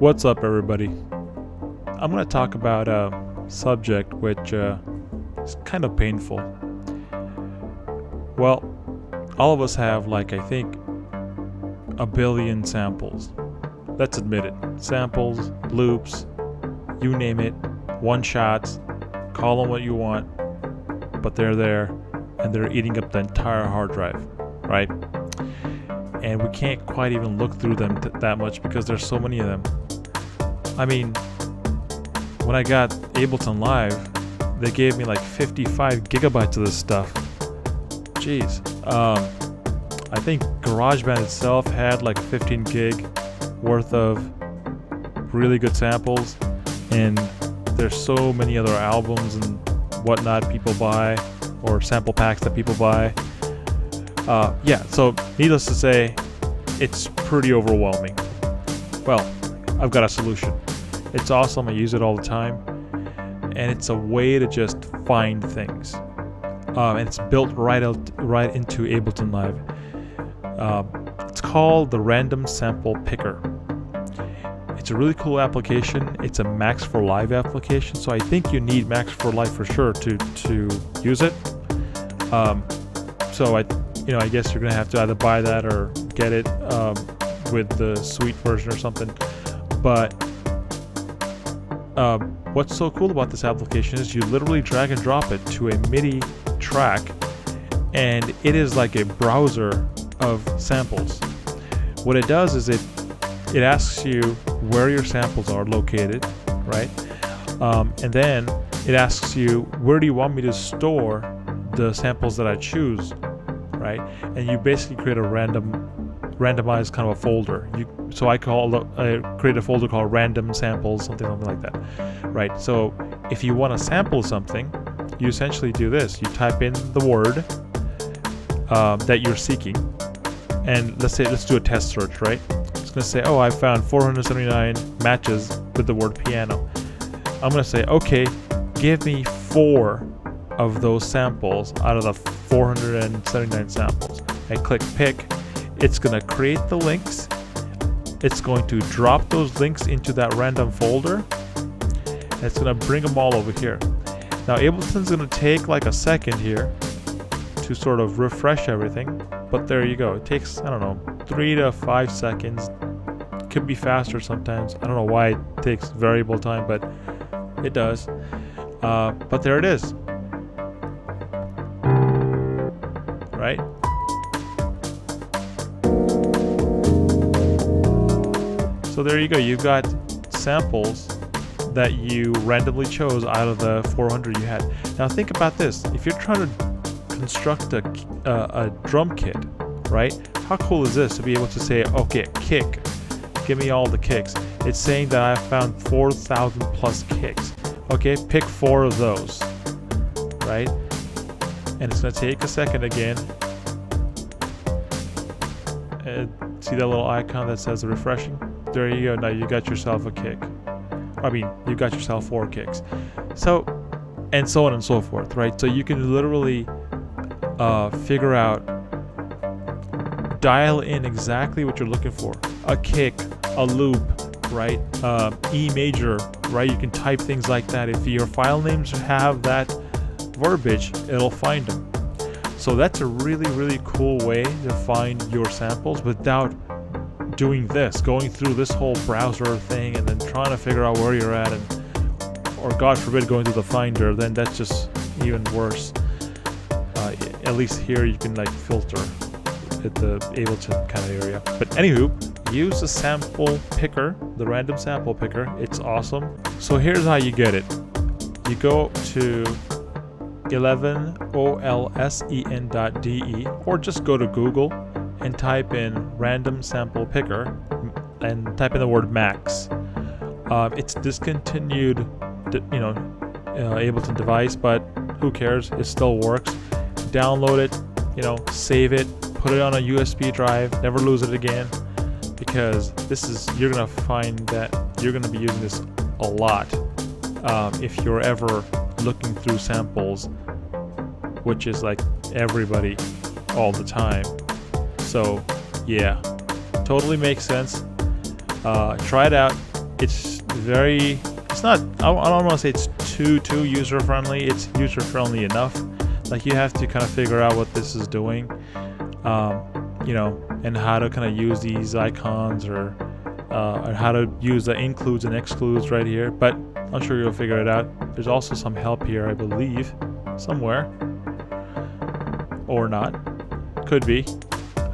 What's up, everybody? I'm going to talk about a subject which is kind of painful. Well, all of us have, like, I think, a billion samples. Let's admit it. Samples, loops, you name it, one-shots, call them what you want, but they're there and they're eating up the entire hard drive, right? And we can't quite even look through them that much because there's so many of them. I mean, when I got Ableton Live, they gave me like 55 gigabytes of this stuff. Jeez. I think GarageBand itself had like 15 gig worth of really good samples, and there's so many other albums and whatnot people buy, or sample packs that people buy. Yeah, so needless to say, it's pretty overwhelming. Well, I've got a solution. It's awesome, I use it all the time, and it's a way to just find things. And it's built right into Ableton Live. It's called the Random Sample Picker. It's a really cool application. It's a Max for Live application, so I think you need Max for Live for sure to use it. So I guess you're gonna have to either buy that or get it with the Suite version or something. But what's so cool about this application is you literally drag and drop it to a MIDI track, and it is like a browser of samples. What it does is it asks you where your samples are located, right? And then it asks you, where do you want me to store the samples that I choose, right? And you basically create a randomized kind of a folder. So I create a folder called random samples, something like that, right? So if you want to sample something, you essentially do this. You type in the word that you're seeking, and let's do a test search, right? It's going to say, oh, I found 479 matches with the word piano. I'm going to say, okay, give me 4 of those samples out of the 479 samples. I click pick. It's going to create the links. It's going to drop those links into that random folder. And it's going to bring them all over here. Now Ableton's going to take like a second here to sort of refresh everything, but there you go. It takes, I don't know, 3 to 5 seconds. It could be faster sometimes. I don't know why it takes variable time, but it does. But there it is. Right? So there you go. You've got samples that you randomly chose out of the 400 you had. Now think about this. If you're trying to construct a drum kit, right? How cool is this to be able to say, okay, kick, give me all the kicks. It's saying that I found 4,000 plus kicks. Okay, pick 4 of those, right? And it's going to take a second again. See that little icon that says refreshing? There you go. Now you got yourself a kick. I mean, you got yourself 4 kicks. So, and so on and so forth, right? So you can literally figure out, dial in exactly what you're looking for. A kick, a loop, right? E major, right? You can type things like that. If your file names have that verbiage, it'll find them. So that's a really, really cool way to find your samples without doing this, going through this whole browser thing and then trying to figure out where you're at, or God forbid going through the Finder. Then that's just even worse. At least here you can like filter at the Ableton kind of area. But anywho, use the sample picker, the random sample picker. It's awesome. So here's how you get it. You go to 11olsen.de, or just go to Google and type in random sample picker and type in the word max. It's discontinued, Ableton device, but who cares? It still works. Download it, save it, put it on a USB drive, never lose it again, because you're gonna find that you're gonna be using this a lot if you're ever looking through samples, which is like everybody all the time. So yeah, totally makes sense. Try it out. It's not, I don't want to say it's too user friendly. It's user friendly enough. Like, you have to kind of figure out what this is doing, you know, and how to kind of use these icons, or how to use the includes and excludes right here. But I'm sure you'll figure it out. There's also some help here, I believe, somewhere, or not. Could be.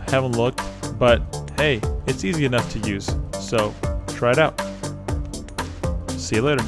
Haven't looked, but hey, it's easy enough to use. So try it out. See you later.